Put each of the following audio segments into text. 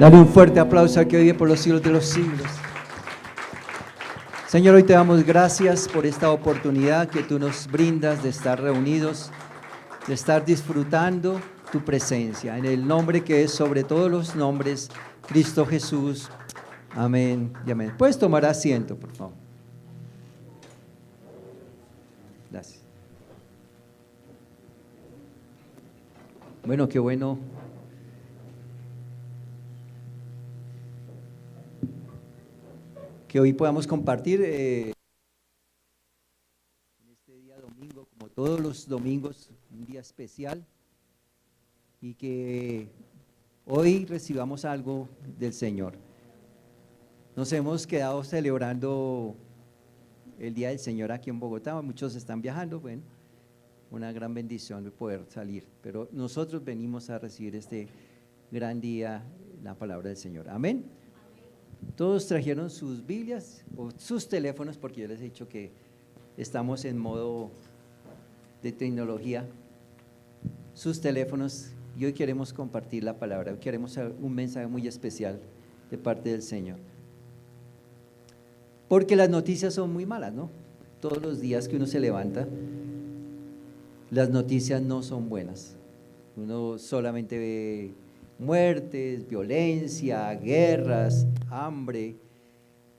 Dale un fuerte aplauso a que vive por los siglos de los siglos. Señor, hoy te damos gracias por esta oportunidad que tú nos brindas de estar reunidos, de estar disfrutando tu presencia. En el nombre que es sobre todos los nombres, Cristo Jesús. Amén y amén. Puedes tomar asiento, por favor. Gracias. Bueno, qué bueno. Que hoy podamos compartir en este día domingo, como todos los domingos, un día especial, y que hoy recibamos algo del Señor. Nos hemos quedado celebrando el Día del Señor aquí en Bogotá, muchos están viajando, bueno, una gran bendición de poder salir, pero nosotros venimos a recibir este gran día, la palabra del Señor. Amén. Todos trajeron sus Biblias o sus teléfonos, porque yo les he dicho que estamos en modo de tecnología, sus teléfonos, y hoy queremos compartir la palabra, hoy queremos un mensaje muy especial de parte del Señor. Porque las noticias son muy malas, ¿no? Todos los días que uno se levanta, las noticias no son buenas. Uno solamente ve muertes, violencia, guerras, hambre,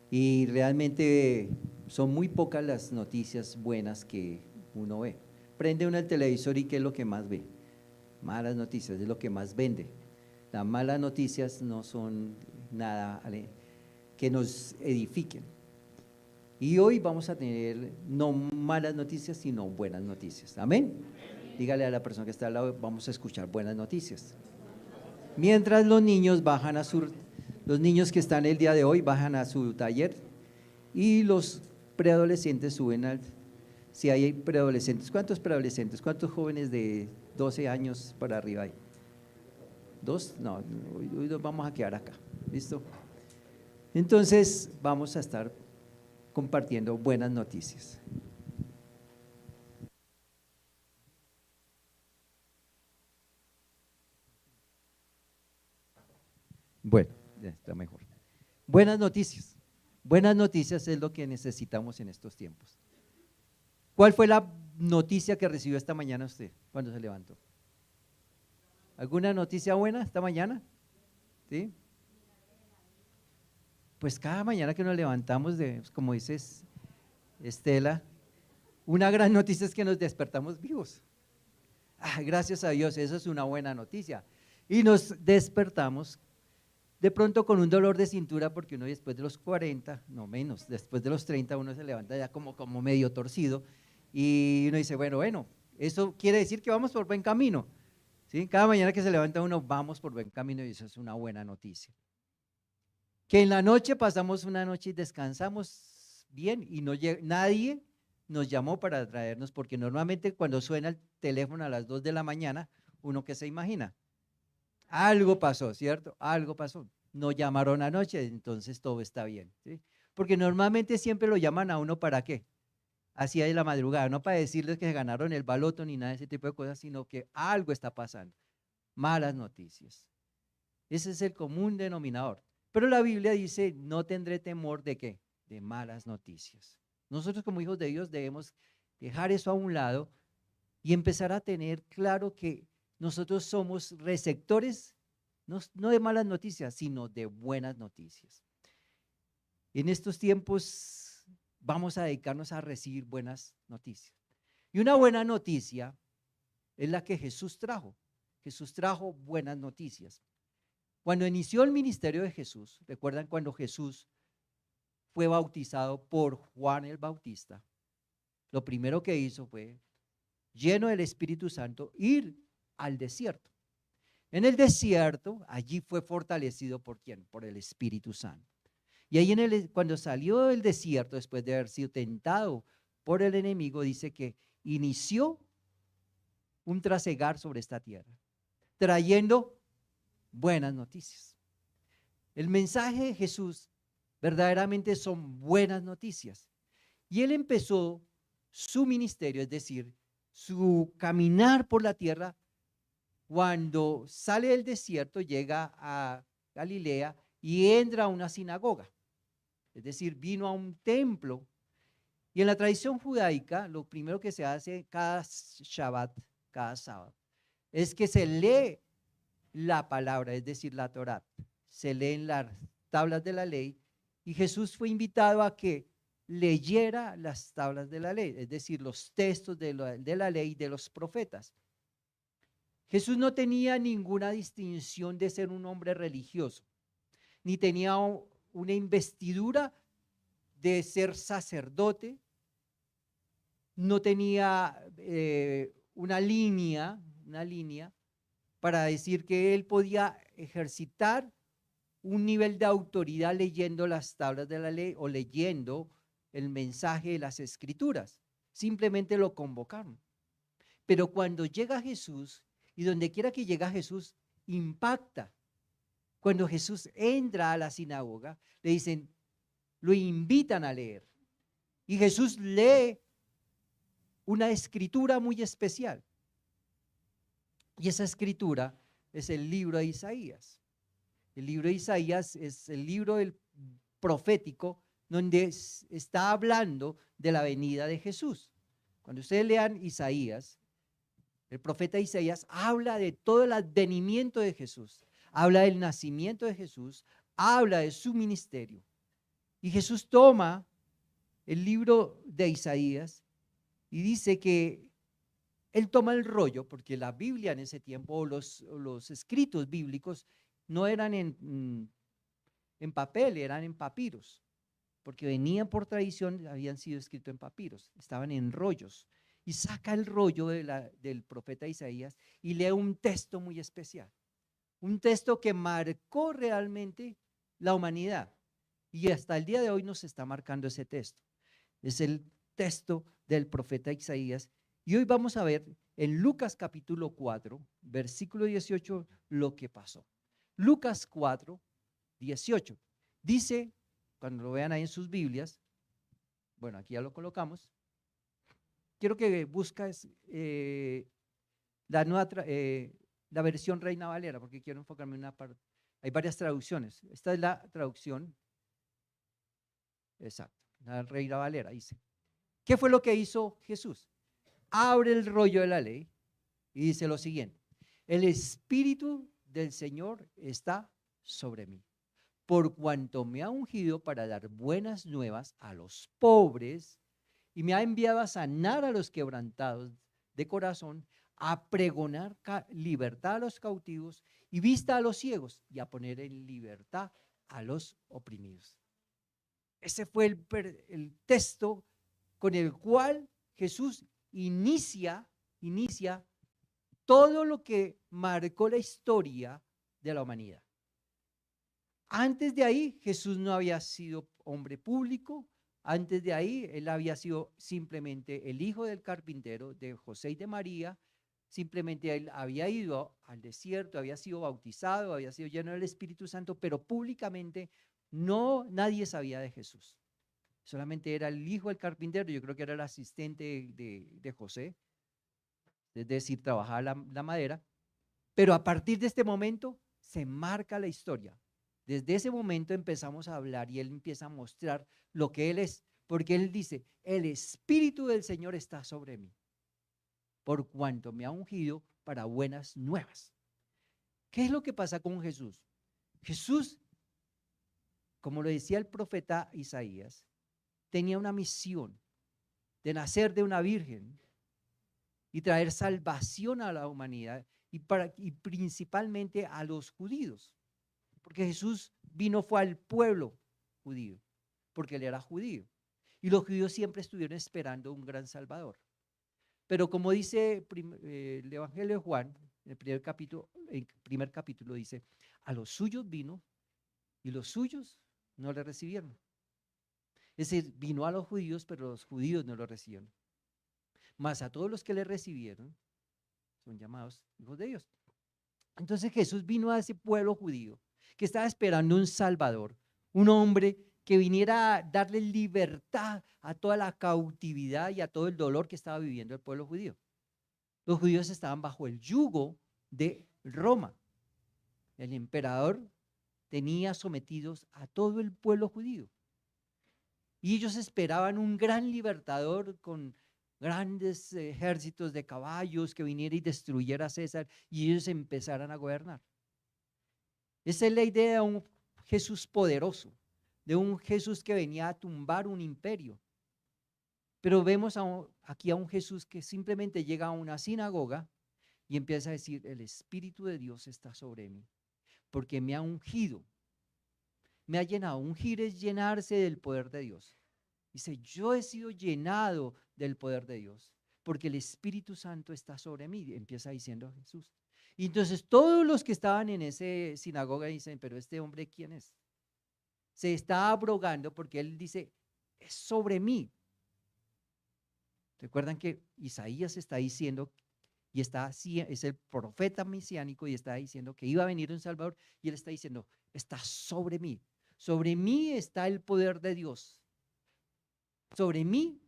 y realmente son muy pocas las noticias buenas que uno ve. Prende uno el televisor y ¿qué es lo que más ve? Malas noticias, es lo que más vende. Las malas noticias no son nada que nos edifiquen. Y hoy vamos a tener no malas noticias, sino buenas noticias. Amén. Dígale a la persona que está al lado, vamos a escuchar buenas noticias. Mientras los niños los niños que están el día de hoy bajan a su taller y los preadolescentes suben si hay preadolescentes. ¿Cuántos preadolescentes? ¿Cuántos jóvenes de 12 años para arriba hay? ¿Dos? No, hoy nos vamos a quedar acá. ¿Listo? Entonces vamos a estar compartiendo buenas noticias. Bueno, ya está mejor. Buenas noticias. Buenas noticias es lo que necesitamos en estos tiempos. ¿Cuál fue la noticia que recibió esta mañana usted cuando se levantó? ¿Alguna noticia buena esta mañana? ¿Sí? Pues cada mañana que nos levantamos, como dices Estela, una gran noticia es que nos despertamos vivos. Gracias a Dios, eso es una buena noticia. Y nos despertamos de pronto con un dolor de cintura, porque uno después de los 40, no menos, después de los 30 uno se levanta ya como medio torcido y uno dice, bueno, eso quiere decir que vamos por buen camino. ¿Sí? Cada mañana que se levanta uno, vamos por buen camino, y eso es una buena noticia. Que en la noche pasamos una noche y descansamos bien y nadie nos llamó para traernos, porque normalmente cuando suena el teléfono a las 2 de la mañana, uno ¿qué se imagina? Algo pasó, ¿cierto? Algo pasó. No llamaron anoche, entonces todo está bien, ¿sí? Porque normalmente siempre lo llaman a uno ¿para qué? Hacia de la madrugada, no para decirles que se ganaron el baloto ni nada de ese tipo de cosas, sino que algo está pasando. Malas noticias. Ese es el común denominador. Pero la Biblia dice, no tendré temor ¿de qué? De malas noticias. Nosotros como hijos de Dios debemos dejar eso a un lado y empezar a tener claro que nosotros somos receptores, no de malas noticias, sino de buenas noticias. En estos tiempos vamos a dedicarnos a recibir buenas noticias. Y una buena noticia es la que Jesús trajo. Jesús trajo buenas noticias. Cuando inició el ministerio de Jesús, ¿recuerdan cuando Jesús fue bautizado por Juan el Bautista? Lo primero que hizo fue, lleno del Espíritu Santo, ir al desierto. En el desierto, allí fue fortalecido ¿por quién? Por el Espíritu Santo. Y ahí cuando salió del desierto, después de haber sido tentado por el enemigo, dice que inició un trasegar sobre esta tierra, trayendo buenas noticias. El mensaje de Jesús verdaderamente son buenas noticias. Y él empezó su ministerio, es decir, su caminar por la tierra. Cuando sale del desierto, llega a Galilea y entra a una sinagoga. Es decir, vino a un templo. Y en la tradición judaica, lo primero que se hace cada Shabbat, cada sábado, es que se lee la palabra, es decir, la Torá. Se leen las tablas de la ley y Jesús fue invitado a que leyera las tablas de la ley, es decir, los textos de la ley de los profetas. Jesús no tenía ninguna distinción de ser un hombre religioso, ni tenía una investidura de ser sacerdote, no tenía una línea para decir que él podía ejercitar un nivel de autoridad leyendo las tablas de la ley o leyendo el mensaje de las escrituras. Simplemente lo convocaron. Pero cuando llega Jesús, y donde quiera que llega Jesús, impacta. Cuando Jesús entra a la sinagoga, le dicen, lo invitan a leer. Y Jesús lee una escritura muy especial. Y esa escritura es el libro de Isaías. El libro de Isaías es el libro del profético donde está hablando de la venida de Jesús. Cuando ustedes lean Isaías, el profeta Isaías habla de todo el advenimiento de Jesús, habla del nacimiento de Jesús, habla de su ministerio. Y Jesús toma el libro de Isaías y dice que él toma el rollo, porque la Biblia en ese tiempo, los escritos bíblicos no eran en papel, eran en papiros, porque venían por tradición, habían sido escritos en papiros, estaban en rollos. Y saca el rollo del profeta Isaías y lee un texto muy especial, un texto que marcó realmente la humanidad. Y hasta el día de hoy nos está marcando ese texto. Es el texto del profeta Isaías. Y hoy vamos a ver en Lucas capítulo 4, versículo 18, lo que pasó. Lucas 4, 18. Dice, cuando lo vean ahí en sus Biblias, bueno, aquí ya lo colocamos. Quiero que busques la versión Reina Valera, porque quiero enfocarme en una parte. Hay varias traducciones. Esta es la traducción exacta, la Reina Valera. Dice, ¿qué fue lo que hizo Jesús? Abre el rollo de la ley y dice lo siguiente: el Espíritu del Señor está sobre mí, por cuanto me ha ungido para dar buenas nuevas a los pobres y me ha enviado a sanar a los quebrantados de corazón, a pregonar libertad a los cautivos y vista a los ciegos y a poner en libertad a los oprimidos. Ese fue el texto con el cual Jesús inicia todo lo que marcó la historia de la humanidad. Antes de ahí, Jesús no había sido hombre público. Antes de ahí, él había sido simplemente el hijo del carpintero, de José y de María. Simplemente él había ido al desierto, había sido bautizado, había sido lleno del Espíritu Santo, pero públicamente nadie sabía de Jesús. Solamente era el hijo del carpintero, yo creo que era el asistente de José, es decir, trabajaba la madera. Pero a partir de este momento se marca la historia. Desde ese momento empezamos a hablar y él empieza a mostrar lo que él es, porque él dice, el Espíritu del Señor está sobre mí, por cuanto me ha ungido para buenas nuevas. ¿Qué es lo que pasa con Jesús? Jesús, como lo decía el profeta Isaías, tenía una misión de nacer de una virgen y traer salvación a la humanidad y principalmente a los judíos. Porque Jesús fue al pueblo judío, porque él era judío. Y los judíos siempre estuvieron esperando un gran Salvador. Pero como dice el Evangelio de Juan, en el primer capítulo dice, a los suyos vino y los suyos no le recibieron. Es decir, vino a los judíos, pero los judíos no lo recibieron. Mas a todos los que le recibieron, son llamados hijos de Dios. Entonces Jesús vino a ese pueblo judío que estaba esperando un Salvador, un hombre que viniera a darle libertad a toda la cautividad y a todo el dolor que estaba viviendo el pueblo judío. Los judíos estaban bajo el yugo de Roma. El emperador tenía sometidos a todo el pueblo judío. Y ellos esperaban un gran libertador con grandes ejércitos de caballos que viniera y destruyera a César y ellos empezaran a gobernar. Esa es la idea de un Jesús poderoso, de un Jesús que venía a tumbar un imperio. Pero vemos aquí a un Jesús que simplemente llega a una sinagoga y empieza a decir: el Espíritu de Dios está sobre mí, porque me ha ungido, me ha llenado. Ungir es llenarse del poder de Dios. Dice: yo he sido llenado del poder de Dios, porque el Espíritu Santo está sobre mí, empieza diciendo Jesús. Y entonces todos los que estaban en esa sinagoga dicen: pero este hombre, ¿quién es? Se está abrogando porque él dice: es sobre mí. Recuerdan que Isaías está diciendo, y es el profeta mesiánico, y está diciendo que iba a venir un Salvador, y él está diciendo: está sobre mí. Sobre mí está el poder de Dios. Sobre mí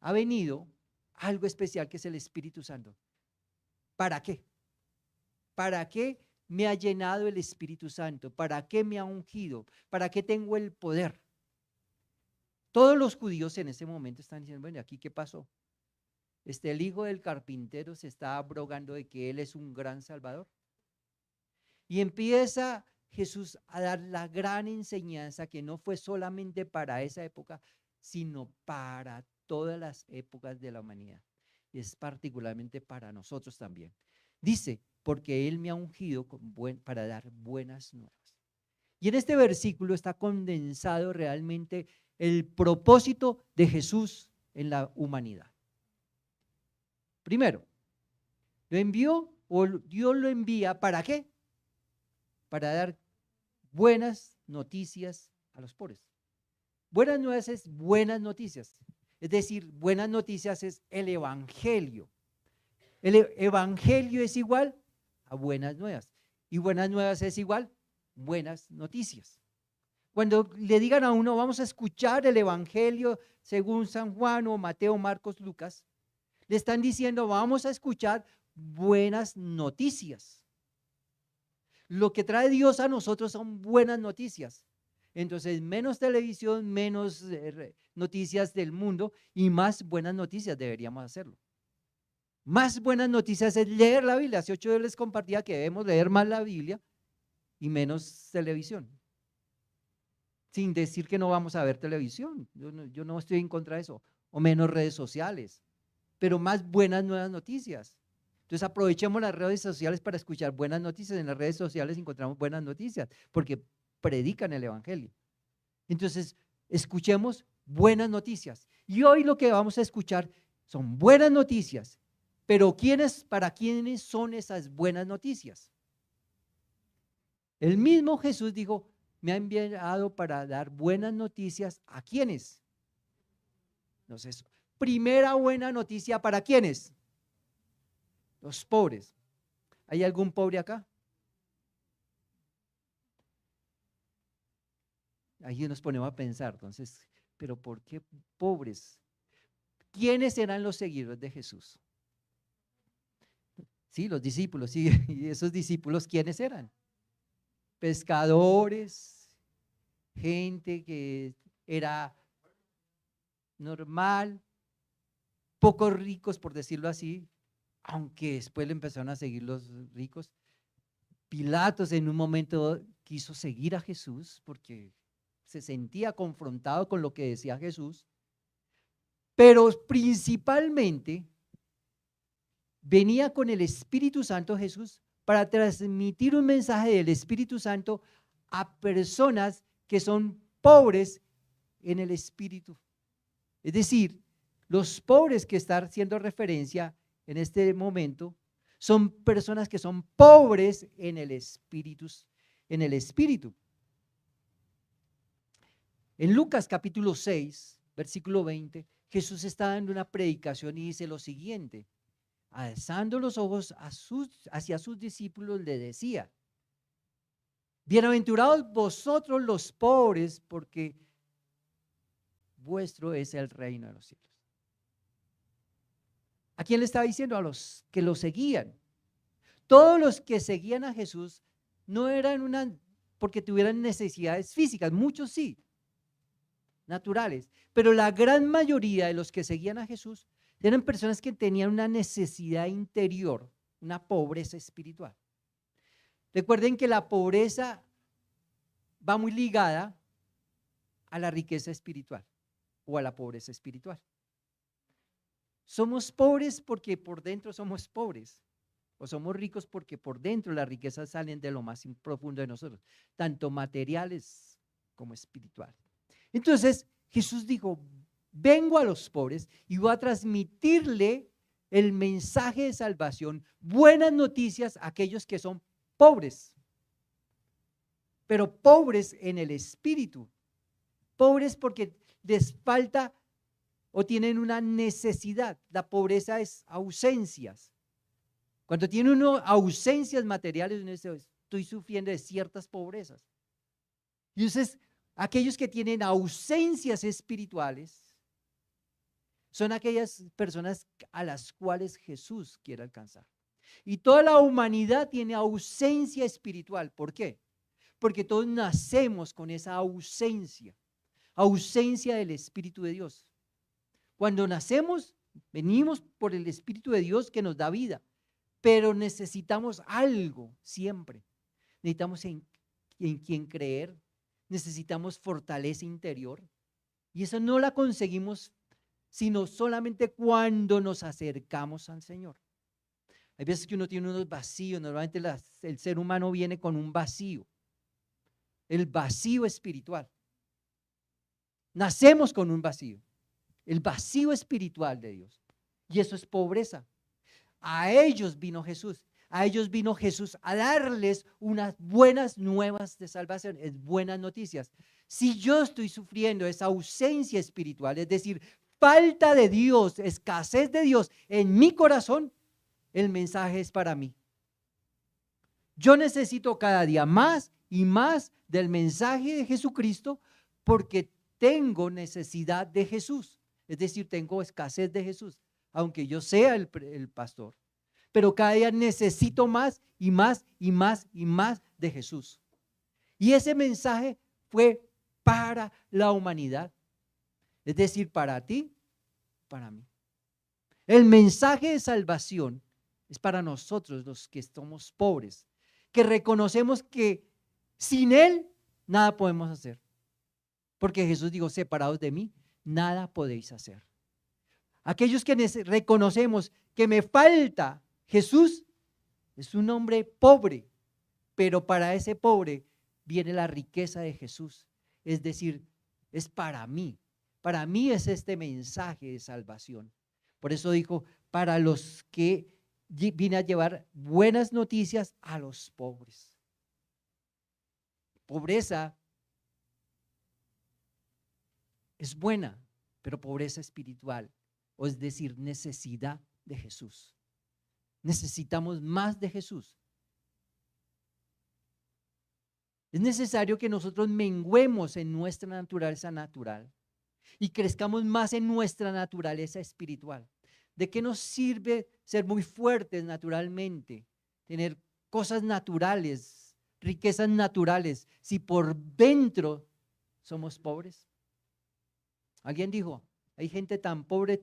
ha venido algo especial que es el Espíritu Santo. ¿Para qué? ¿Para qué me ha llenado el Espíritu Santo? ¿Para qué me ha ungido? ¿Para qué tengo el poder? Todos los judíos en ese momento están diciendo: bueno, ¿aquí qué pasó? El hijo del carpintero se está abrogando de que él es un gran Salvador. Y empieza Jesús a dar la gran enseñanza que no fue solamente para esa época, sino para todas las épocas de la humanidad. Y es particularmente para nosotros también. Dice: porque Él me ha ungido para dar buenas nuevas. Y en este versículo está condensado realmente el propósito de Jesús en la humanidad. Primero, lo envió, o Dios lo envía, ¿para qué? Para dar buenas noticias a los pobres. Buenas nuevas es buenas noticias. Es decir, buenas noticias es el evangelio. El evangelio es igual a buenas nuevas. Y buenas nuevas es igual buenas noticias. Cuando le digan a uno: vamos a escuchar el evangelio según San Juan o Mateo, Marcos, Lucas, le están diciendo: vamos a escuchar buenas noticias. Lo que trae Dios a nosotros son buenas noticias. Entonces, menos televisión, menos noticias del mundo y más buenas noticias deberíamos hacerlo. Más buenas noticias es leer la Biblia. Hace 8 días les compartía que debemos leer más la Biblia y menos televisión. Sin decir que no vamos a ver televisión. Yo no estoy en contra de eso. O menos redes sociales. Pero más buenas nuevas noticias. Entonces aprovechemos las redes sociales para escuchar buenas noticias. En las redes sociales encontramos buenas noticias porque predican el evangelio. Entonces escuchemos buenas noticias. Y hoy lo que vamos a escuchar son buenas noticias. Pero ¿para quiénes son esas buenas noticias? El mismo Jesús dijo: me ha enviado para dar buenas noticias. ¿A quiénes? Entonces, primera buena noticia, ¿para quiénes? Los pobres. ¿Hay algún pobre acá? Ahí nos ponemos a pensar, entonces, ¿pero por qué pobres? ¿Quiénes eran los seguidores de Jesús? Sí, los discípulos, sí, y esos discípulos, ¿quiénes eran? Pescadores, gente que era normal, pocos ricos, por decirlo así, aunque después le empezaron a seguir los ricos. Pilatos en un momento quiso seguir a Jesús porque se sentía confrontado con lo que decía Jesús, pero principalmente venía con el Espíritu Santo Jesús para transmitir un mensaje del Espíritu Santo a personas que son pobres en el espíritu. Es decir, los pobres que están haciendo referencia en este momento son personas que son pobres en el espíritu. En Lucas capítulo 6, versículo 20, Jesús está dando una predicación y dice lo siguiente: alzando los ojos hacia sus discípulos, le decía: bienaventurados vosotros los pobres, porque vuestro es el reino de los cielos. ¿A quién le estaba diciendo? A los que lo seguían. Todos los que seguían a Jesús no eran una porque tuvieran necesidades físicas, muchos sí, naturales, pero la gran mayoría de los que seguían a Jesús eran personas que tenían una necesidad interior, una pobreza espiritual. Recuerden que la pobreza va muy ligada a la riqueza espiritual o a la pobreza espiritual. Somos pobres porque por dentro somos pobres, o somos ricos porque por dentro las riquezas salen de lo más profundo de nosotros, tanto materiales como espiritual. Entonces Jesús dijo, vengo a los pobres y voy a transmitirle el mensaje de salvación, buenas noticias a aquellos que son pobres, pero pobres en el espíritu, pobres porque les falta o tienen una necesidad. La pobreza es ausencias. Cuando tiene uno ausencias materiales, uno dice, estoy sufriendo de ciertas pobrezas. Y entonces, aquellos que tienen ausencias espirituales son aquellas personas a las cuales Jesús quiere alcanzar. Y toda la humanidad tiene ausencia espiritual. ¿Por qué? Porque todos nacemos con esa ausencia del Espíritu de Dios. Cuando nacemos, venimos por el Espíritu de Dios que nos da vida, pero necesitamos algo siempre. Necesitamos en quien creer, necesitamos fortaleza interior, y eso no la conseguimos sino solamente cuando nos acercamos al Señor. Hay veces que uno tiene unos vacíos, normalmente el ser humano viene con un vacío, el vacío espiritual. Nacemos con un vacío, el vacío espiritual de Dios, y eso es pobreza. A ellos vino Jesús. A ellos vino Jesús a darles unas buenas nuevas de salvación, es buenas noticias. Si yo estoy sufriendo esa ausencia espiritual, es decir, falta de Dios, escasez de Dios en mi corazón, el mensaje es para mí. Yo necesito cada día más y más del mensaje de Jesucristo porque tengo necesidad de Jesús. Es decir, tengo escasez de Jesús, aunque yo sea el pastor. Pero cada día necesito más y más y más y más de Jesús. Y ese mensaje fue para la humanidad. Es decir, para ti, para mí. El mensaje de salvación es para nosotros los que somos pobres, que reconocemos que sin Él nada podemos hacer. Porque Jesús dijo, separados de mí, nada podéis hacer. Aquellos que reconocemos que me falta Jesús, es un hombre pobre, pero para ese pobre viene la riqueza de Jesús. Es decir, es para mí. Para mí es este mensaje de salvación. Por eso dijo, para los que vine a llevar buenas noticias a los pobres. Pobreza es buena, pero pobreza espiritual, o es decir, necesidad de Jesús. Necesitamos más de Jesús. Es necesario que nosotros menguemos en nuestra naturaleza natural y crezcamos más en nuestra naturaleza espiritual. ¿De qué nos sirve ser muy fuertes naturalmente, tener cosas naturales, riquezas naturales, si por dentro somos pobres? Alguien dijo, hay gente tan pobre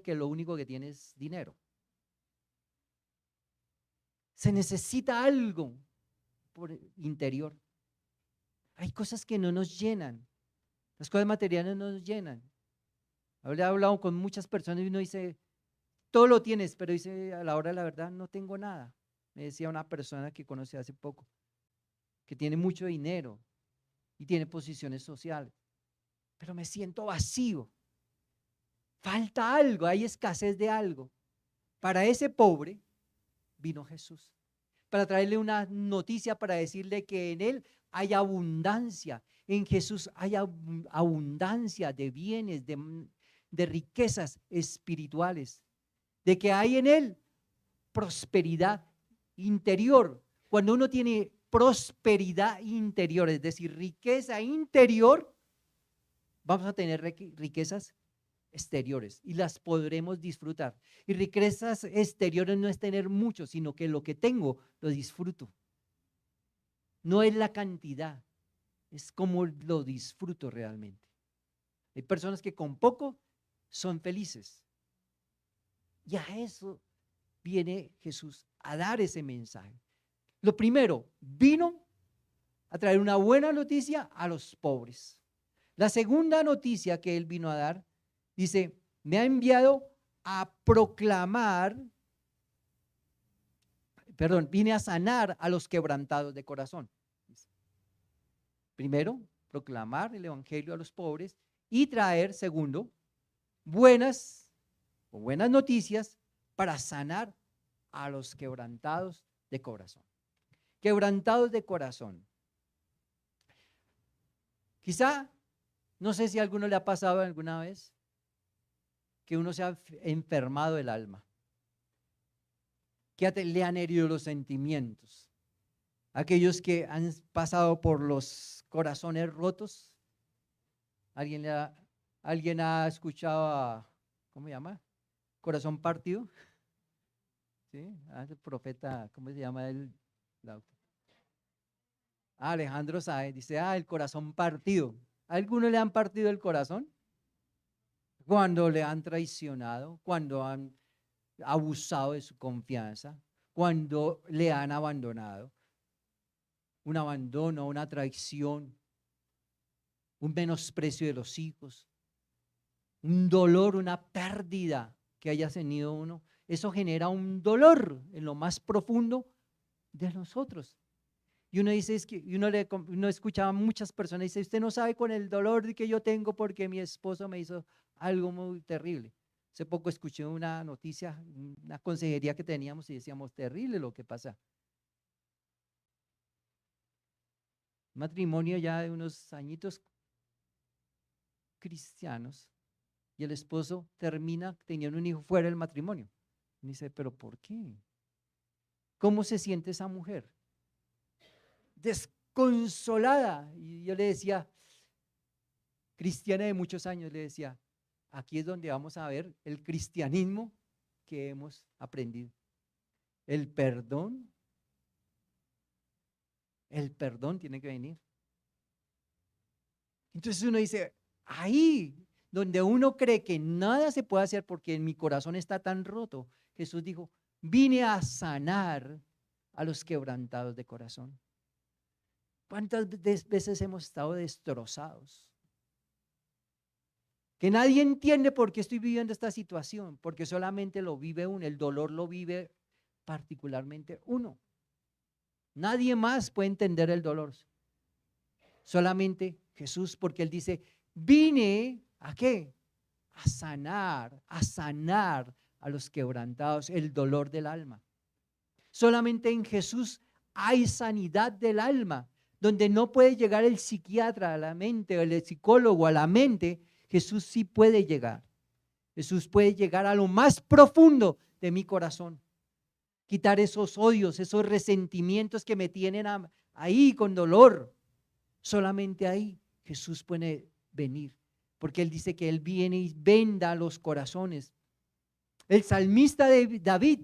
que lo único que tiene es dinero. Se necesita algo por interior. Hay cosas que no nos llenan. Las cosas materiales no nos llenan. He hablado con muchas personas y uno dice, todo lo tienes, pero dice, a la hora de la verdad no tengo nada. Me decía una persona que conocí hace poco, que tiene mucho dinero y tiene posiciones sociales, pero me siento vacío. Falta algo, hay escasez de algo. Para ese pobre vino Jesús, para traerle una noticia, para decirle que en Él hay abundancia, en Jesús hay abundancia de bienes, de riquezas espirituales, de que hay en Él prosperidad interior. Cuando uno tiene prosperidad interior, es decir, riqueza interior, vamos a tener riquezas exteriores y las podremos disfrutar. Y riquezas exteriores no es tener mucho, sino que lo que tengo lo disfruto. no es la cantidad, es como lo disfruto realmente. Hay personas que con poco son felices. Y a eso viene Jesús, a dar ese mensaje. Lo primero, vino a traer una buena noticia a los pobres. La segunda noticia que él vino a dar, dice, me ha enviado a proclamar, vine a sanar a los quebrantados de corazón. Primero, proclamar el evangelio a los pobres y traer, segundo, buenas noticias para sanar a los quebrantados de corazón. Quebrantados de corazón. Quizá, no sé si a alguno le ha pasado alguna vez que uno se ha enfermado el alma, que le han herido los sentimientos. Aquellos que han pasado por los corazones rotos. ¿Alguien ha escuchado a, ¿cómo se llama? Corazón partido. ¿Sí? El profeta, ¿cómo se llama él? Alejandro Sáenz dice, el corazón partido. ¿A alguno le han partido el corazón? Cuando le han traicionado, cuando han abusado de su confianza, cuando le han abandonado. Un abandono, una traición, un menosprecio de los hijos, un dolor, una pérdida que haya tenido uno. Eso genera un dolor en lo más profundo de nosotros. Y uno dice, uno escuchaba a muchas personas, dice, usted no sabe con el dolor que yo tengo porque mi esposo me hizo algo muy terrible. Hace poco escuché una noticia, una consejería que teníamos y decíamos, terrible lo que pasa. Matrimonio ya de unos añitos cristianos y el esposo termina teniendo un hijo fuera del matrimonio. Y dice, ¿pero por qué? ¿Cómo se siente esa mujer? Desconsolada. Y yo le decía, cristiana de muchos años, le decía, aquí es donde vamos a ver el cristianismo que hemos aprendido. El perdón tiene que venir. Entonces uno dice, ahí donde uno cree que nada se puede hacer porque mi corazón está tan roto, Jesús dijo, vine a sanar a los quebrantados de corazón. ¿Cuántas veces hemos estado destrozados? Que nadie entiende por qué estoy viviendo esta situación, porque solamente lo vive uno, el dolor lo vive particularmente uno. Nadie más puede entender el dolor. Solamente Jesús, porque Él dice, vine ¿a qué? A sanar a los quebrantados, el dolor del alma. Solamente en Jesús hay sanidad del alma, donde no puede llegar el psiquiatra a la mente, o el psicólogo a la mente. Jesús sí puede llegar. Jesús puede llegar a lo más profundo de mi corazón. Quitar esos odios, esos resentimientos que me tienen ahí con dolor. Solamente ahí Jesús puede venir, porque Él dice que Él viene y venda los corazones. El salmista de David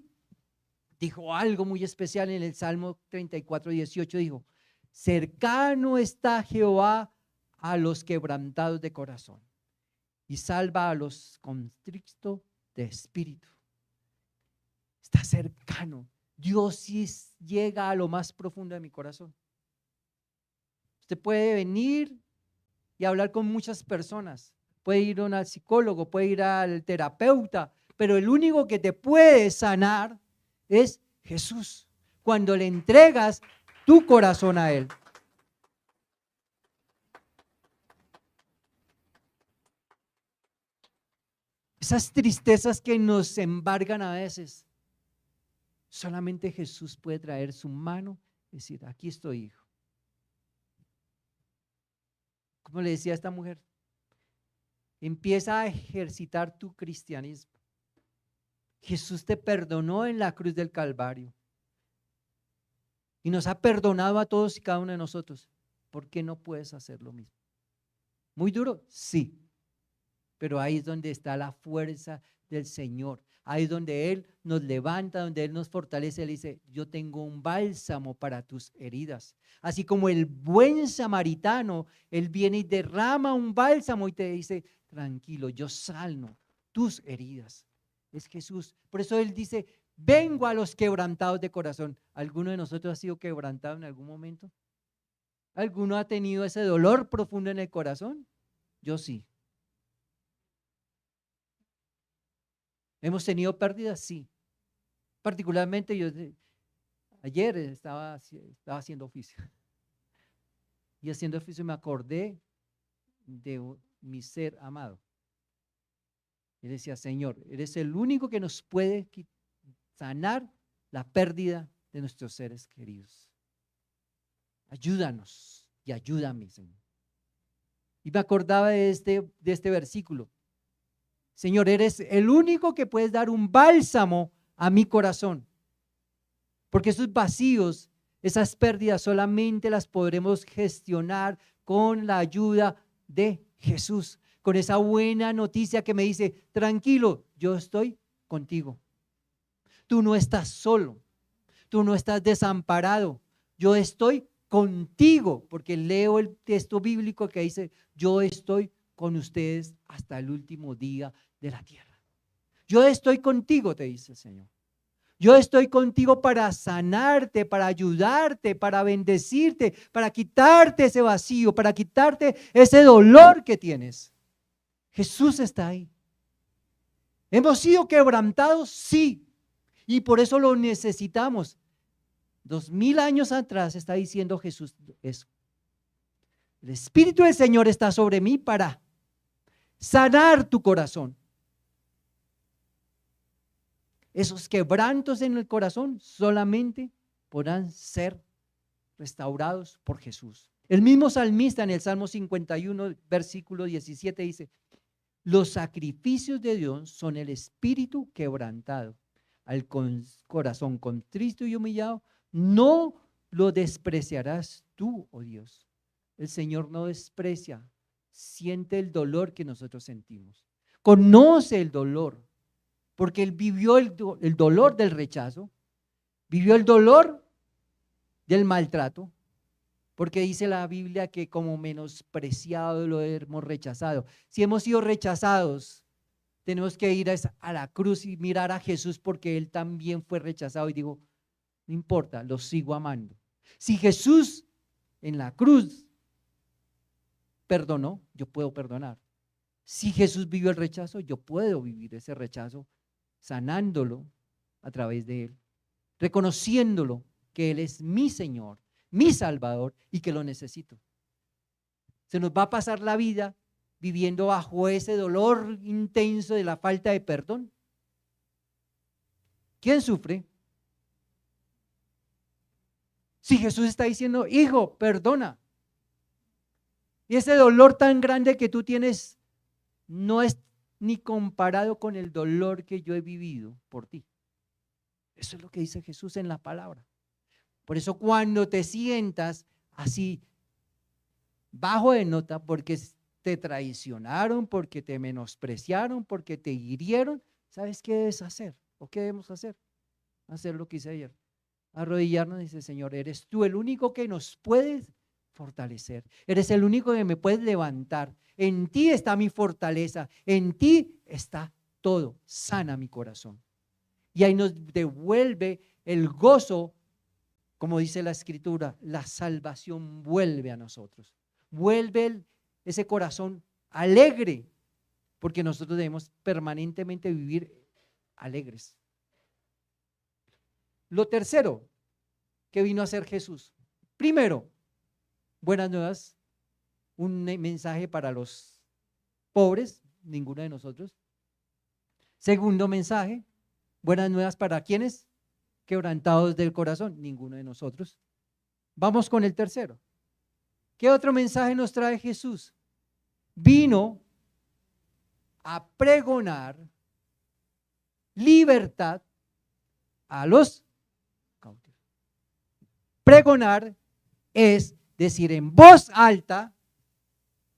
dijo algo muy especial en el Salmo 34:18, dijo, cercano está Jehová a los quebrantados de corazón y salva a los contritos de espíritu. Está cercano. Dios sí llega a lo más profundo de mi corazón. Usted puede venir y hablar con muchas personas, puede ir al psicólogo, puede ir al terapeuta, pero el único que te puede sanar es Jesús, cuando le entregas tu corazón a Él. Esas tristezas que nos embargan a veces, solamente Jesús puede traer su mano y decir, aquí estoy, hijo. Como le decía a esta mujer, empieza a ejercitar tu cristianismo. Jesús te perdonó en la cruz del Calvario y nos ha perdonado a todos y cada uno de nosotros. ¿Por qué no puedes hacer lo mismo? ¿Muy duro? Sí, pero ahí es donde está la fuerza del Señor. ahí donde Él nos levanta, donde Él nos fortalece. Él dice: yo tengo un bálsamo para tus heridas. Así como el buen samaritano, Él viene y derrama un bálsamo y te dice: tranquilo, yo sano tus heridas. Es Jesús. Por eso Él dice: vengo a los quebrantados de corazón. ¿Alguno de nosotros ha sido quebrantado en algún momento? ¿Alguno ha tenido ese dolor profundo en el corazón? Yo sí. ¿Hemos tenido pérdidas? Sí. Particularmente yo ayer estaba haciendo oficio. Y haciendo oficio me acordé de mi ser amado. Y decía: Señor, eres el único que nos puede sanar la pérdida de nuestros seres queridos. Ayúdanos y ayúdame, Señor. Y me acordaba de este versículo. Señor, eres el único que puedes dar un bálsamo a mi corazón. Porque esos vacíos, esas pérdidas solamente las podremos gestionar con la ayuda de Jesús. Con esa buena noticia que me dice: tranquilo, yo estoy contigo. Tú no estás solo, tú no estás desamparado, yo estoy contigo, porque leo el texto bíblico que dice: yo estoy con ustedes hasta el último día de la tierra. Yo estoy contigo, te dice el Señor. Yo estoy contigo para sanarte, para ayudarte, para bendecirte, para quitarte ese vacío, para quitarte ese dolor que tienes. Jesús está ahí. ¿Hemos sido quebrantados? Sí. Y por eso lo necesitamos. 2000 años atrás está diciendo Jesús eso. El Espíritu del Señor está sobre mí para sanar tu corazón. Esos quebrantos en el corazón solamente podrán ser restaurados por Jesús. El mismo salmista en el Salmo 51, versículo 17 dice: los sacrificios de Dios son el espíritu quebrantado. Al corazón contrito y humillado no lo despreciarás tú, oh Dios. El Señor no desprecia, siente el dolor que nosotros sentimos. Conoce el dolor, porque Él vivió el dolor del rechazo, vivió el dolor del maltrato, porque dice la Biblia que como menospreciado lo hemos rechazado. Si hemos sido rechazados, tenemos que ir a la cruz y mirar a Jesús, porque Él también fue rechazado, y digo: no importa, lo sigo amando. Si Jesús en la cruz perdonó, yo puedo perdonar. Si Jesús vivió el rechazo, yo puedo vivir ese rechazo sanándolo a través de Él, reconociéndolo que Él es mi Señor, mi Salvador, y que lo necesito. Se nos va a pasar la vida viviendo bajo ese dolor intenso de la falta de perdón. ¿Quién sufre? Si Jesús está diciendo: hijo, perdona. Y ese dolor tan grande que tú tienes no es ni comparado con el dolor que yo he vivido por ti. Eso es lo que dice Jesús en la palabra. Por eso cuando te sientas así bajo de nota, porque te traicionaron, porque te menospreciaron, porque te hirieron, ¿sabes qué debes hacer? ¿O qué debemos hacer? Hacer lo que hice ayer. Arrodillarnos y decir: Señor, eres tú el único que nos puedes fortalecer. Eres el único que me puedes levantar. En ti está mi fortaleza. En ti está todo. Sana mi corazón. Y ahí nos devuelve el gozo, como dice la Escritura. La salvación vuelve a nosotros. Vuelve ese corazón alegre, porque nosotros debemos permanentemente vivir alegres. Lo tercero que vino a hacer Jesús: primero, buenas nuevas, un mensaje para los pobres, ninguno de nosotros. Segundo mensaje, buenas nuevas para quienes quebrantados del corazón, ninguno de nosotros. Vamos con el tercero. ¿Qué otro mensaje nos trae Jesús? Vino a pregonar libertad a los cautivos. Pregonar es decir en voz alta: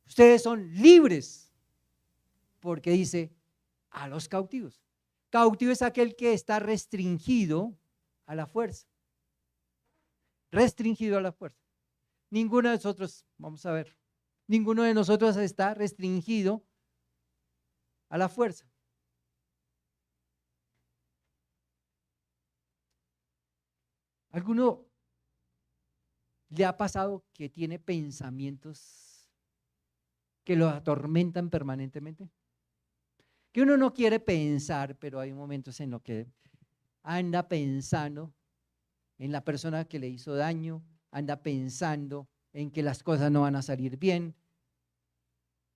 ustedes son libres, porque dice a los cautivos. Cautivo es aquel que está restringido a la fuerza. Restringido a la fuerza. Ninguno de nosotros, vamos a ver, ninguno de nosotros está restringido a la fuerza. ¿Alguno le ha pasado que tiene pensamientos que lo atormentan permanentemente? Que uno no quiere pensar, pero hay momentos en los que anda pensando en la persona que le hizo daño, anda pensando en que las cosas no van a salir bien.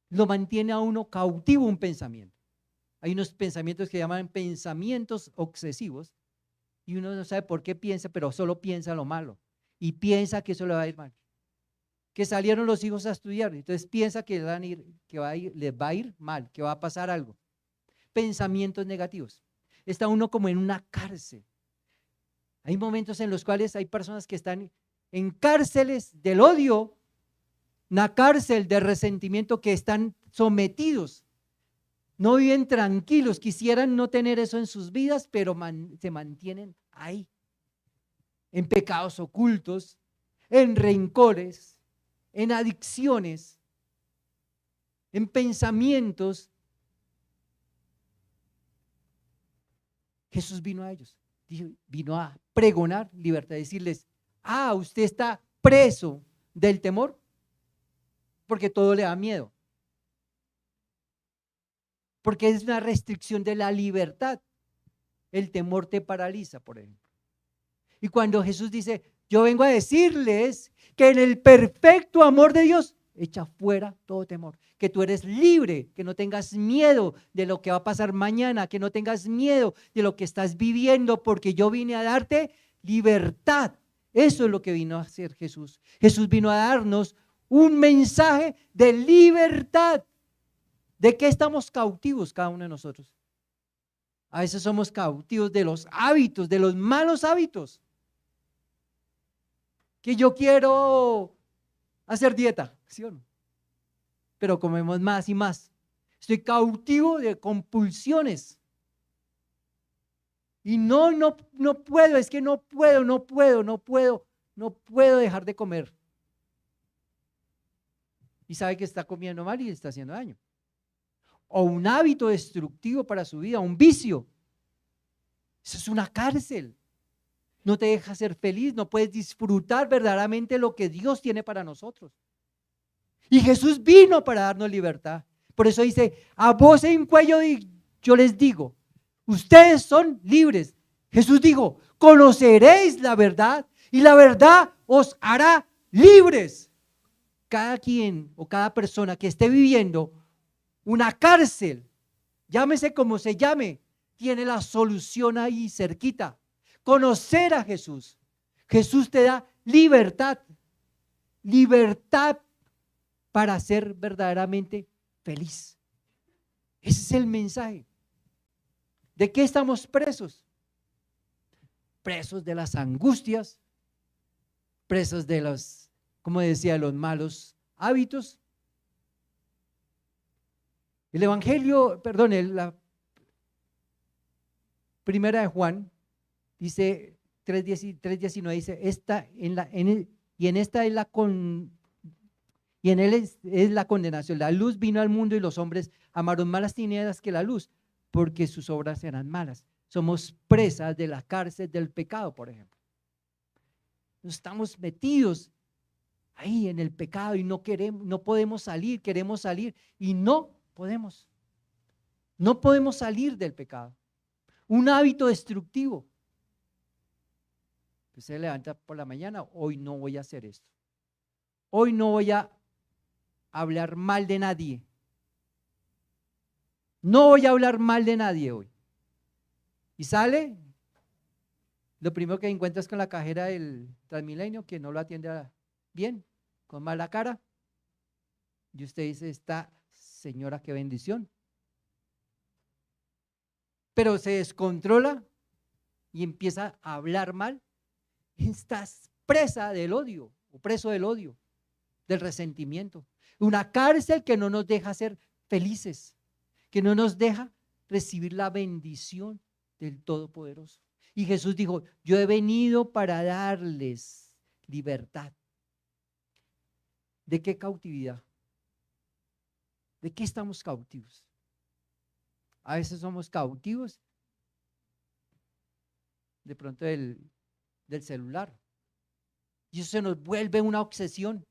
Lo mantiene a uno cautivo un pensamiento. Hay unos pensamientos que llaman pensamientos obsesivos y uno no sabe por qué piensa, pero solo piensa lo malo y piensa que eso le va a ir mal. Que salieron los hijos a estudiar, entonces piensa que les va a ir mal, que va a pasar algo. Pensamientos negativos. Está uno como en una cárcel. Hay momentos en los cuales hay personas que están en cárceles del odio, una cárcel de resentimiento, que están sometidos, no viven tranquilos, quisieran no tener eso en sus vidas, pero se mantienen ahí, en pecados ocultos, en rencores, en adicciones, en pensamientos. Jesús vino a ellos, vino a pregonar libertad, decirles: usted está preso del temor, porque todo le da miedo, porque es una restricción de la libertad. El temor te paraliza, por ejemplo. Y cuando Jesús dice: yo vengo a decirles que en el perfecto amor de Dios echa fuera todo temor, que tú eres libre, que no tengas miedo de lo que va a pasar mañana, que no tengas miedo de lo que estás viviendo, porque yo vine a darte libertad. Eso es lo que vino a hacer Jesús. Jesús vino a darnos un mensaje de libertad. ¿De qué estamos cautivos cada uno de nosotros? A veces somos cautivos de los hábitos, de los malos hábitos. Que yo quiero hacer dieta, ¿sí o no? Pero comemos más y más. Estoy cautivo de compulsiones. Y no puedo, es que no puedo dejar de comer. Y sabe que está comiendo mal y le está haciendo daño. O un hábito destructivo para su vida, un vicio. Eso es una cárcel. No te deja ser feliz, no puedes disfrutar verdaderamente lo que Dios tiene para nosotros. Y Jesús vino para darnos libertad. Por eso dice: a voz en cuello yo les digo, ustedes son libres. Jesús dijo: conoceréis la verdad y la verdad os hará libres. Cada quien o cada persona que esté viviendo una cárcel, llámese como se llame, tiene la solución ahí cerquita. Conocer a Jesús. Jesús te da libertad. Libertad para ser verdaderamente feliz. Ese es el mensaje. ¿De qué estamos presos? Presos de las angustias, presos de los, como decía, los malos hábitos. El Evangelio, la primera de Juan dice 3:19, dice: en él es la condenación. La luz vino al mundo y los hombres amaron más las tinieblas que la luz, porque sus obras eran malas. Somos presas de la cárcel del pecado, por ejemplo. Estamos metidos ahí en el pecado y no podemos salir, queremos salir y no podemos. No podemos salir del pecado. Un hábito destructivo. Usted se levanta por la mañana: hoy no voy a hacer esto. Hoy no voy a hablar mal de nadie. No voy a hablar mal de nadie hoy. Y sale, lo primero que encuentra es con la cajera del Transmilenio, que no lo atiende bien, con mala cara. Y usted dice: esta señora, qué bendición. Pero se descontrola y empieza a hablar mal. Estás presa del odio, o preso del odio, del resentimiento. Una cárcel que no nos deja ser felices, que no nos deja recibir la bendición del Todopoderoso. Y Jesús dijo, yo he venido para darles libertad. ¿De qué cautividad? ¿De qué estamos cautivos? A veces somos cautivos de pronto del celular. Y eso se nos vuelve una obsesión.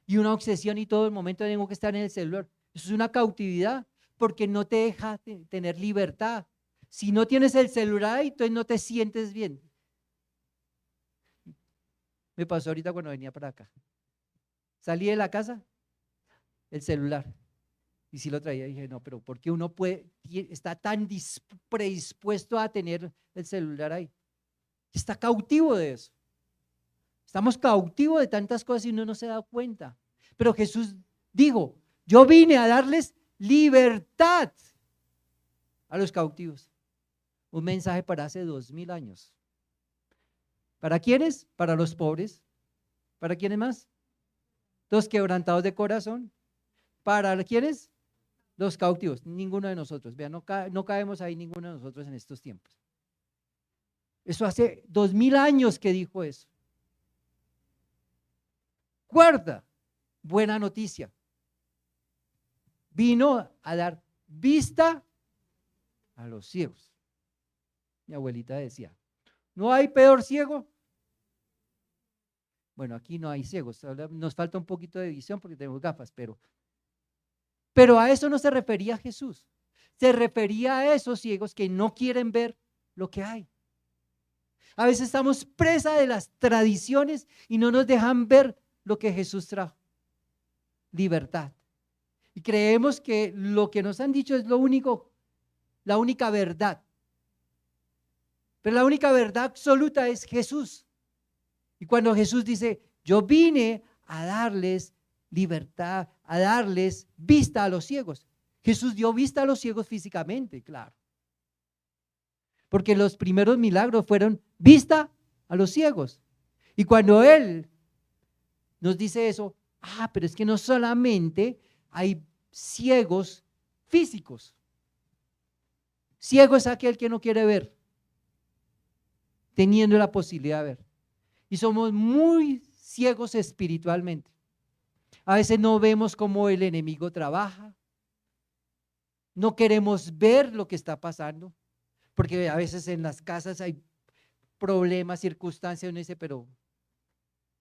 Y una obsesión y todo el momento tengo que estar en el celular. Eso es una cautividad porque no te deja tener libertad. Si no tienes el celular, entonces no te sientes bien. Me pasó ahorita cuando venía para acá. Salí de la casa, el celular. Y si lo traía, dije, no, pero ¿por qué uno está tan predispuesto a tener el celular ahí? Está cautivo de eso. Estamos cautivos de tantas cosas y uno no se da cuenta. Pero Jesús dijo, yo vine a darles libertad a los cautivos. Un mensaje para hace 2000 años. ¿Para quiénes? Para los pobres. ¿Para quiénes más? Los quebrantados de corazón. ¿Para quiénes? Los cautivos. Ninguno de nosotros. Vean, no caemos ahí ninguno de nosotros en estos tiempos. Eso hace 2000 años que dijo eso. Cuarta, buena noticia. Vino a dar vista a los ciegos. Mi abuelita decía, ¿no hay peor ciego? Bueno, aquí no hay ciegos, nos falta un poquito de visión porque tenemos gafas, pero a eso no se refería Jesús. Se refería a esos ciegos que no quieren ver lo que hay. A veces estamos presa de las tradiciones y no nos dejan ver lo que Jesús trajo. Libertad. Y creemos que lo que nos han dicho es lo único, la única verdad. Pero la única verdad absoluta es Jesús. Y cuando Jesús dice, yo vine a darles libertad, a darles vista a los ciegos. Jesús dio vista a los ciegos físicamente, claro. Porque los primeros milagros fueron vista a los ciegos. Y cuando Él nos dice eso, pero es que no solamente hay ciegos físicos. Ciego es aquel que no quiere ver, teniendo la posibilidad de ver. Y somos muy ciegos espiritualmente. A veces no vemos cómo el enemigo trabaja. No queremos ver lo que está pasando, porque a veces en las casas hay problemas, circunstancias, uno dice, pero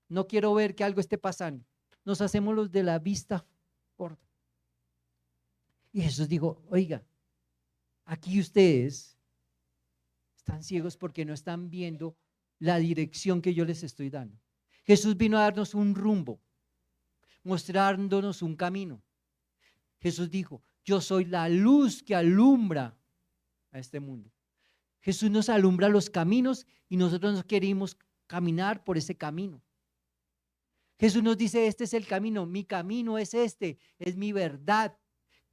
no quiero ver que algo esté pasando. Nos hacemos los de la vista corta. Y Jesús dijo, oiga, aquí ustedes están ciegos porque no están viendo la dirección que yo les estoy dando. Jesús vino a darnos un rumbo, mostrándonos un camino. Jesús dijo, yo soy la luz que alumbra a este mundo. Jesús nos alumbra los caminos y nosotros nos queremos caminar por ese camino. Jesús nos dice, este es el camino, mi camino es este, es mi verdad.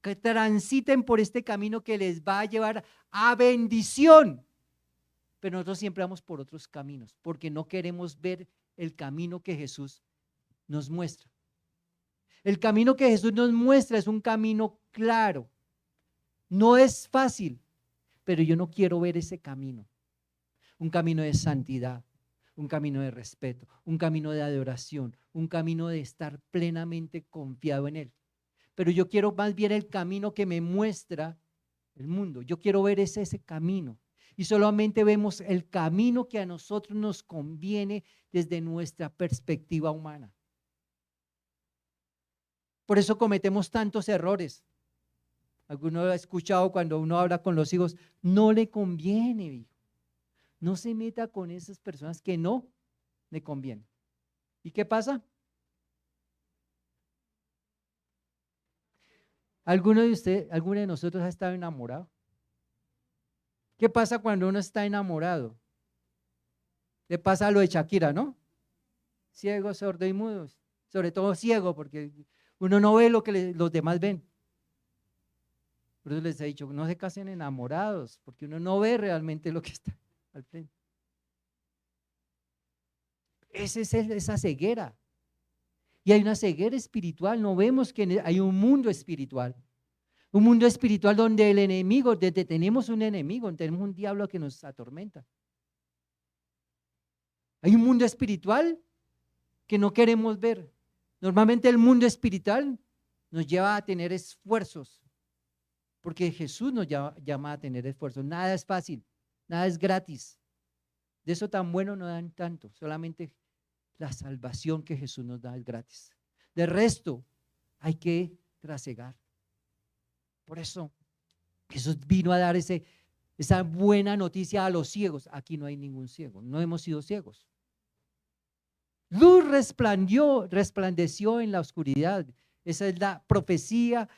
Que transiten por este camino que les va a llevar a bendición. Pero nosotros siempre vamos por otros caminos, porque no queremos ver el camino que Jesús nos muestra. El camino que Jesús nos muestra es un camino claro. No es fácil, pero yo no quiero ver ese camino. Un camino de santidad, un camino de respeto, un camino de adoración, un camino de estar plenamente confiado en Él. Pero yo quiero más bien el camino que me muestra el mundo. Yo quiero ver ese camino. Y solamente vemos el camino que a nosotros nos conviene desde nuestra perspectiva humana. Por eso cometemos tantos errores. Alguno ha escuchado cuando uno habla con los hijos, no le conviene, hijo. No se meta con esas personas que no le convienen. ¿Y qué pasa? ¿Alguno de nosotros ha estado enamorado? ¿Qué pasa cuando uno está enamorado? Le pasa lo de Shakira, ¿no? Ciego, sordo y mudo. Sobre todo ciego, porque uno no ve lo que los demás ven. Por eso les he dicho, no se casen enamorados, porque uno no ve realmente lo que está al frente. Esa es esa ceguera. Y hay una ceguera espiritual, no vemos que hay un mundo espiritual. Un mundo espiritual donde el enemigo, donde tenemos un enemigo, donde tenemos un diablo que nos atormenta. Hay un mundo espiritual que no queremos ver. Normalmente el mundo espiritual nos lleva a tener esfuerzos, porque Jesús nos llama a tener esfuerzos. Nada es fácil, nada es gratis. De eso tan bueno no dan tanto, solamente la salvación que Jesús nos da es gratis. De resto, hay que trasegar. Por eso Jesús vino a dar esa buena noticia a los ciegos. Aquí no hay ningún ciego, no hemos sido ciegos. Luz resplandeció en la oscuridad. Esa es la profecía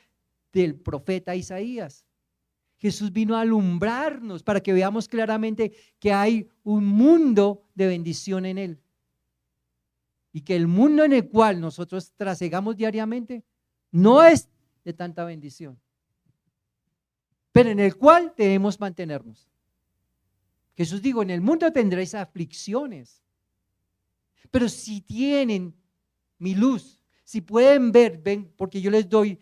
del profeta Isaías. Jesús vino a alumbrarnos para que veamos claramente que hay un mundo de bendición en Él. Y que el mundo en el cual nosotros trasegamos diariamente no es de tanta bendición, pero en el cual debemos mantenernos. Jesús dijo, en el mundo tendréis aflicciones, pero si tienen mi luz, si pueden ver, ven, porque yo les doy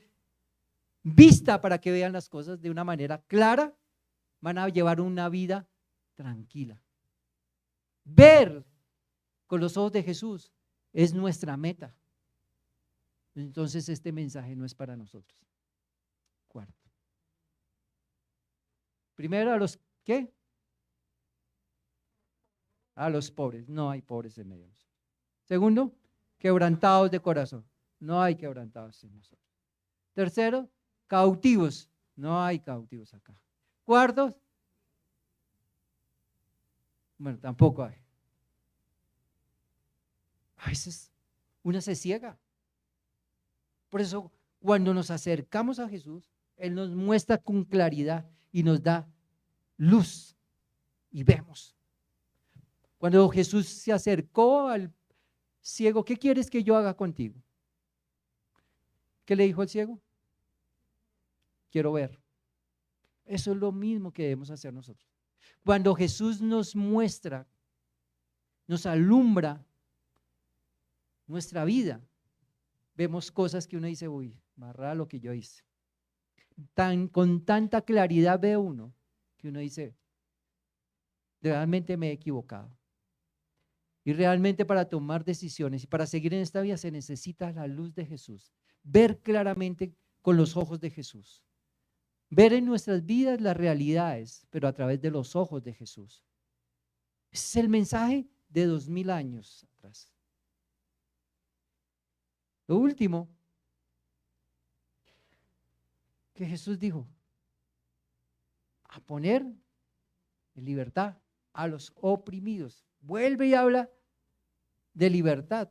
vista para que vean las cosas de una manera clara, van a llevar una vida tranquila. Ver con los ojos de Jesús es nuestra meta. Entonces este mensaje no es para nosotros. Cuarto. Primero, ¿a los qué? A los pobres. No hay pobres en medio de nosotros. Segundo, quebrantados de corazón. No hay quebrantados en nosotros. Tercero, cautivos. No hay cautivos acá. Cuarto, bueno, tampoco hay. A veces uno se ciega. Por eso, cuando nos acercamos a Jesús, Él nos muestra con claridad y nos da luz y vemos. Cuando Jesús se acercó al ciego, ¿qué quieres que yo haga contigo? ¿Qué le dijo el ciego? Quiero ver. Eso es lo mismo que debemos hacer nosotros. Cuando Jesús nos muestra, nos alumbra nuestra vida, vemos cosas que uno dice, uy, más raro lo que yo hice. Con tanta claridad ve uno que uno dice, realmente me he equivocado. Y realmente para tomar decisiones y para seguir en esta vida se necesita la luz de Jesús. Ver claramente con los ojos de Jesús. Ver en nuestras vidas las realidades, pero a través de los ojos de Jesús. Ese es el mensaje de 2000 años atrás. Lo último que Jesús dijo, a poner en libertad a los oprimidos. Vuelve y habla de libertad.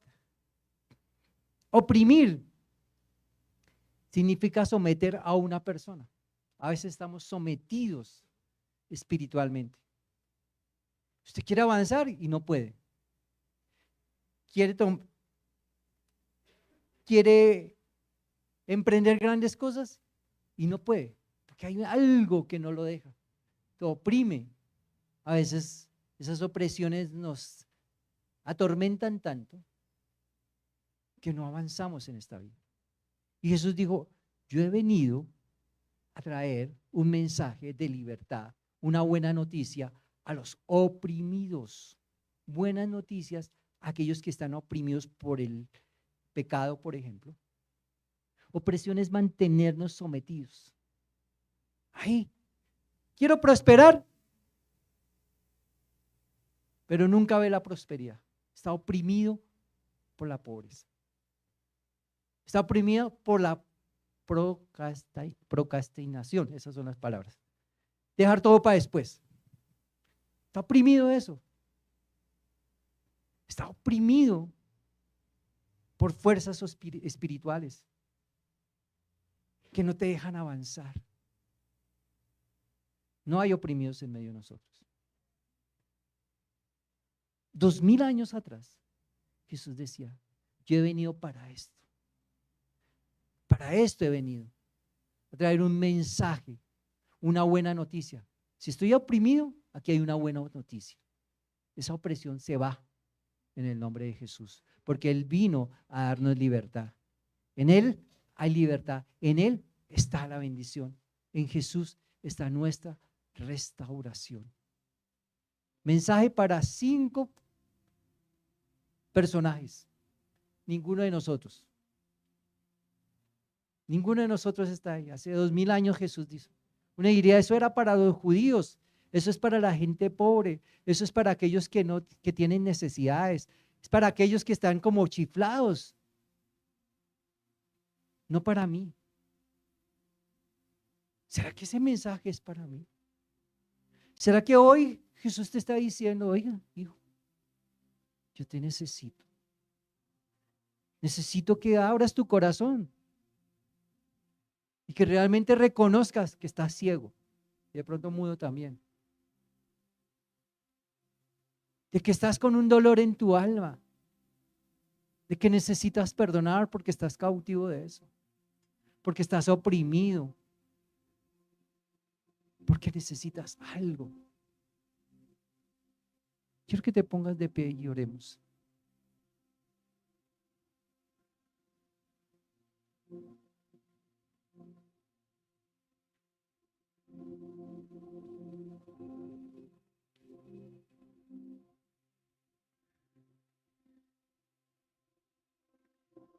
Oprimir significa someter a una persona. A veces estamos sometidos espiritualmente. Usted quiere avanzar y no puede. Quiere emprender grandes cosas y no puede, porque hay algo que no lo deja, lo oprime. A veces esas opresiones nos atormentan tanto que no avanzamos en esta vida. Y Jesús dijo, yo he venido a traer un mensaje de libertad, una buena noticia a los oprimidos. Buenas noticias a aquellos que están oprimidos por el pecado, por ejemplo. Opresión es mantenernos sometidos. Ay, quiero prosperar, pero nunca ve la prosperidad. Está oprimido por la pobreza. Está oprimido por la procrastinación. Esas son las palabras. Dejar todo para después. Está oprimido de eso. Está oprimido por fuerzas espirituales que no te dejan avanzar. No hay oprimidos en medio de nosotros. 2000 años atrás, Jesús decía, yo he venido para esto. Para esto he venido, a traer un mensaje, una buena noticia. Si estoy oprimido, aquí hay una buena noticia. Esa opresión se va en el nombre de Jesús, porque Él vino a darnos libertad. En Él hay libertad, en Él está la bendición. En Jesús está nuestra restauración. Mensaje para 5 personajes. Ninguno de nosotros. Ninguno de nosotros está ahí. Hace 2000 años Jesús dijo. Uno diría, eso era para los judíos, eso es para la gente pobre, eso es para aquellos que tienen necesidades, es para aquellos que están como chiflados. No para mí. ¿Será que ese mensaje es para mí? ¿Será que hoy Jesús te está diciendo, oiga, hijo, yo te necesito? Necesito que abras tu corazón y que realmente reconozcas que estás ciego y de pronto mudo también. De que estás con un dolor en tu alma, de que necesitas perdonar porque estás cautivo de eso, porque estás oprimido, porque necesitas algo. Quiero que te pongas de pie y oremos.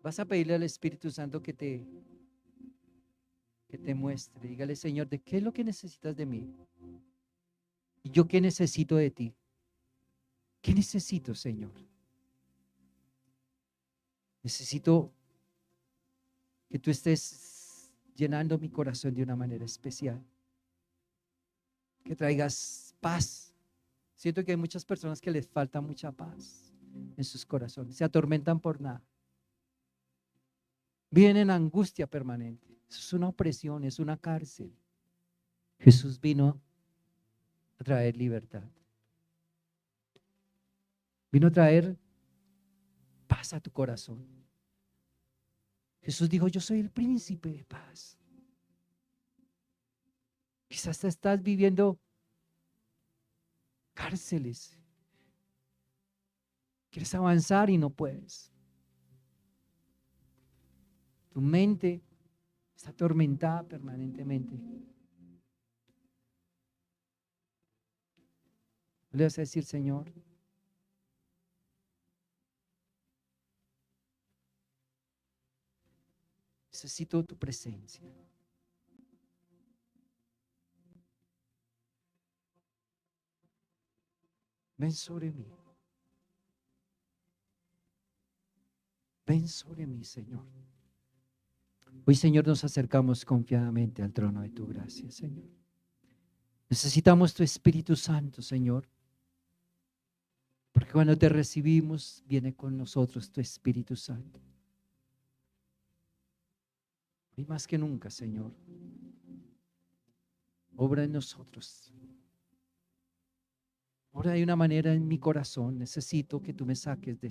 Vas a pedirle al Espíritu Santo que te muestre. Dígale, Señor, ¿de qué es lo que necesitas de mí? ¿Y yo qué necesito de ti? ¿Qué necesito, Señor? Necesito que tú estés llenando mi corazón de una manera especial. Que traigas paz. Siento que hay muchas personas que les falta mucha paz en sus corazones. Se atormentan por nada. Viven en angustia permanente. Eso es una opresión, es una cárcel. Jesús vino a traer libertad. Vino a traer paz a tu corazón. Jesús dijo, yo soy el príncipe de paz. Quizás estás viviendo cárceles. Quieres avanzar y no puedes. Tu mente está atormentada permanentemente. Le vas a decir, Señor, necesito tu presencia. Ven sobre mí. Ven sobre mí, Señor. Hoy, Señor, nos acercamos confiadamente al trono de tu gracia, Señor. Necesitamos tu Espíritu Santo, Señor. Porque cuando te recibimos, viene con nosotros tu Espíritu Santo. Y más que nunca, Señor, obra en nosotros. Obra de una manera en mi corazón. Necesito que tú me saques de